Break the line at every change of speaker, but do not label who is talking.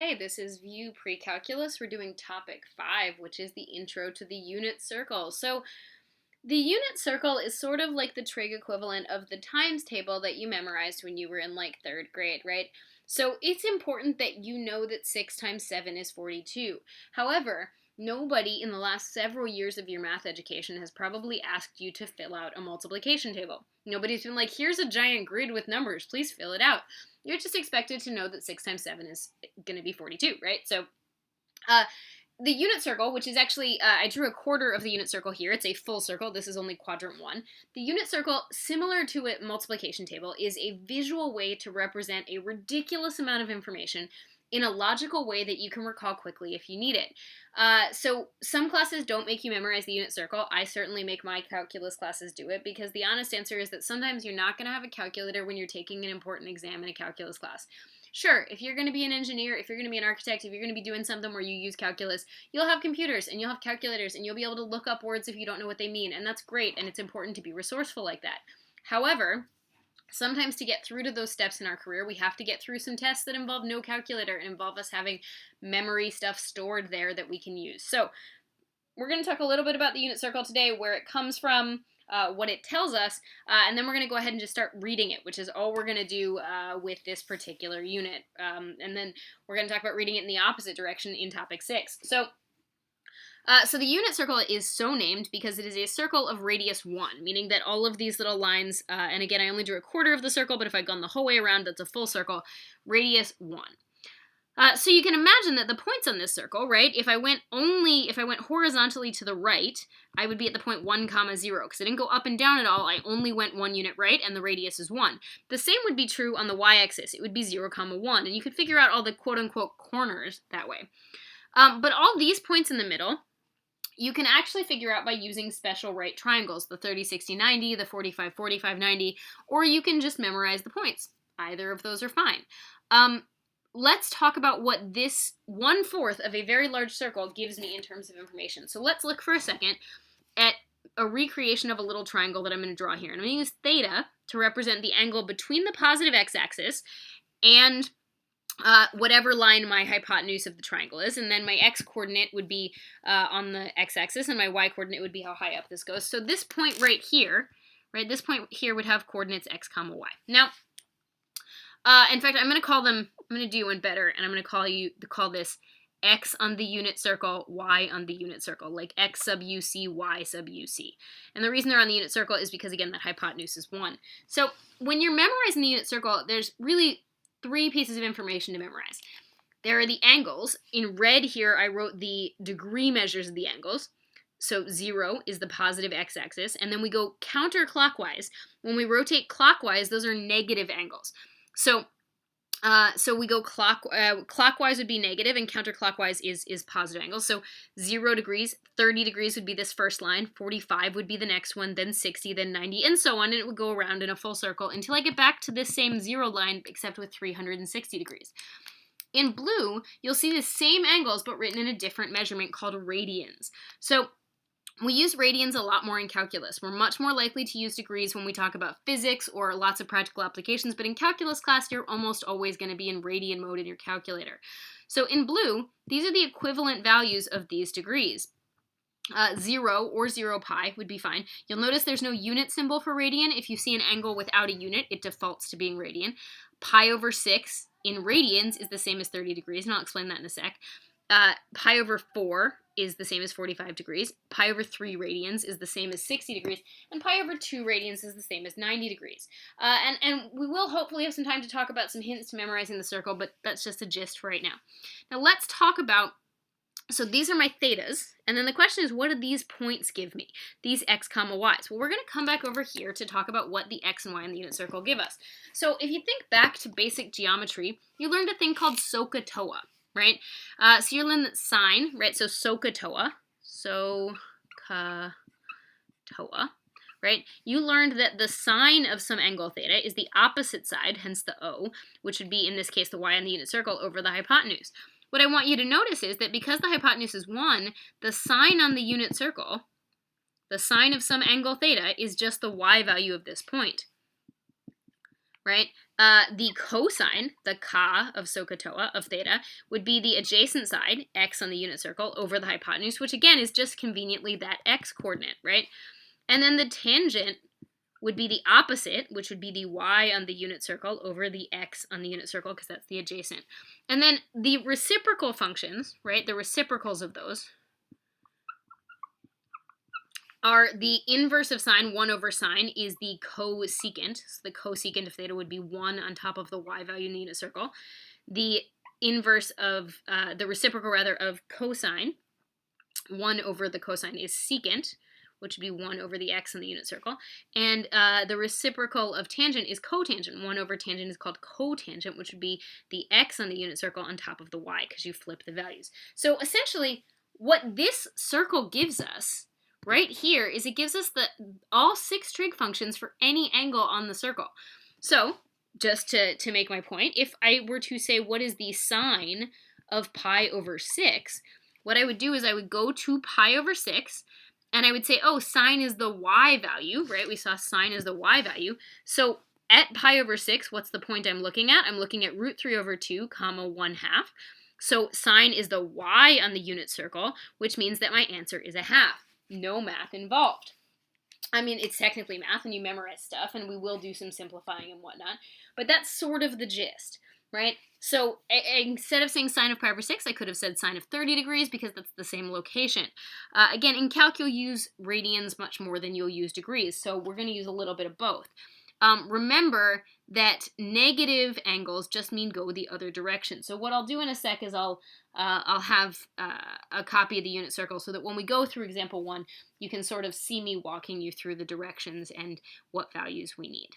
Hey, this is View Pre-Calculus. We're doing topic 5, which is the intro to the unit circle. So the unit circle is sort of like the trig equivalent of the times table that you memorized when you were in like 3rd grade, right? So it's important that you know that 6 times 7 is 42. However, nobody in the last several years of your math education has probably asked you to fill out a multiplication table. Nobody's been like, here's a giant grid with numbers, please fill it out. You're just expected to know that 6 times 7 is going to be 42, right? So the unit circle, which is actually, I drew a quarter of the unit circle here. It's a full circle. This is only quadrant 1. The unit circle, similar to a multiplication table, is a visual way to represent a ridiculous amount of information in a logical way that you can recall quickly if you need it. So some classes don't make you memorize the unit circle. I certainly make my calculus classes do it because the honest answer is that sometimes you're not going to have a calculator when you're taking an important exam in a calculus class. Sure, if you're going to be an engineer, if you're going to be an architect, if you're going to be doing something where you use calculus, you'll have computers and you'll have calculators and you'll be able to look up words if you don't know what they mean, and that's great, and it's important to be resourceful like that. However, sometimes to get through to those steps in our career, we have to get through some tests that involve no calculator and involve us having memory stuff stored there that we can use. So we're going to talk a little bit about the unit circle today, where it comes from, what it tells us, and then we're going to go ahead and just start reading it, which is all we're going to do with this particular unit. And then we're going to talk about reading it in the opposite direction in topic 6. So the unit circle is so named because it is a circle of radius 1, meaning that all of these little lines, and again, I only drew a quarter of the circle, but if I'd gone the whole way around, that's a full circle, radius 1. So you can imagine that the points on this circle, right, if I went horizontally to the right, I would be at the point 1, 0, because I didn't go up and down at all, I only went 1 unit right, and the radius is 1. The same would be true on the y-axis. It would be 0, 1, and you could figure out all the quote-unquote corners that way. But all these points in the middle, you can actually figure out by using special right triangles, the 30, 60, 90, the 45, 45, 90, or you can just memorize the points. Either of those are fine. Let's talk about what this 1/4 of a very large circle gives me in terms of information. So let's look for a second at a recreation of a little triangle that I'm going to draw here. And I'm going to use theta to represent the angle between the positive x-axis and whatever line my hypotenuse of the triangle is, and then my x-coordinate would be on the x-axis, and my y-coordinate would be how high up this goes. So this point right here, this point here would have coordinates x, y. Now, in fact, I'm going to do one better, and I'm going to call this x on the unit circle, y on the unit circle, like x sub uc, y sub uc. And the reason they're on the unit circle is because, again, that hypotenuse is 1. So when you're memorizing the unit circle, there's really 3 pieces of information to memorize. There are the angles. In red here, I wrote the degree measures of the angles. So 0 is the positive x-axis, and then we go counterclockwise. When we rotate clockwise, those are negative angles. So we go clockwise would be negative, and counterclockwise is positive angles. So 0 degrees, 30 degrees would be this first line, 45 would be the next one, then 60, then 90, and so on, and it would go around in a full circle until I get back to this same 0 line, except with 360 degrees. In blue, you'll see the same angles, but written in a different measurement called radians. So we use radians a lot more in calculus. We're much more likely to use degrees when we talk about physics or lots of practical applications, but in calculus class, you're almost always going to be in radian mode in your calculator. So in blue, these are the equivalent values of these degrees. 0 or 0 pi would be fine. You'll notice there's no unit symbol for radian. If you see an angle without a unit, it defaults to being radian. Pi over 6 in radians is the same as 30 degrees, and I'll explain that in a sec. Pi over 4 is the same as 45 degrees. Pi over 3 radians is the same as 60 degrees. And pi over 2 radians is the same as 90 degrees. And we will hopefully have some time to talk about some hints to memorizing the circle, but that's just a gist for right now. Now let's talk about, so these are my thetas, and then the question is, what do these points give me? These x, y's. Well, we're going to come back over here to talk about what the x and y in the unit circle give us. So if you think back to basic geometry, you learned a thing called SOHCAHTOA. Right? So you learn that sine, right? So SOHCAHTOA, right? You learned that the sine of some angle theta is the opposite side, hence the O, which would be, in this case, the y on the unit circle over the hypotenuse. What I want you to notice is that because the hypotenuse is 1, the sine on the unit circle, the sine of some angle theta, is just the y value of this point. right? The cosine, the ka of SOHCAHTOA, of theta, would be the adjacent side, x on the unit circle, over the hypotenuse, which again is just conveniently that x coordinate, right? And then the tangent would be the opposite, which would be the y on the unit circle over the x on the unit circle, because that's the adjacent. And then the reciprocal functions, right, the reciprocals of those, are the inverse of sine. 1 over sine is the cosecant. So the cosecant of theta would be 1 on top of the y value in the unit circle. The inverse of, the reciprocal rather, of cosine, 1 over the cosine, is secant, which would be 1 over the x in the unit circle. And the reciprocal of tangent is cotangent. 1 over tangent is called cotangent, which would be the x on the unit circle on top of the y, because you flip the values. So essentially, what this circle gives us right here is it gives us all 6 trig functions for any angle on the circle. So just to make my point, if I were to say what is the sine of pi over 6, what I would do is I would go to pi over 6, and I would say, oh, sine is the y value, right? We saw sine is the y value. So at pi over 6, what's the point I'm looking at? I'm looking at root 3 over 2, comma 1/2. So sine is the y on the unit circle, which means that my answer is 1/2. No math involved. I mean, it's technically math and you memorize stuff, and we will do some simplifying and whatnot, but that's sort of the gist, right? So instead of saying sine of pi over 6, I could have said sine of 30 degrees because that's the same location. Again, in calc, you'll use radians much more than you'll use degrees, so we're going to use a little bit of both. Remember that negative angles just mean go the other direction. So what I'll do in a sec is I'll have a copy of the unit circle so that when we go through example 1, you can sort of see me walking you through the directions and what values we need.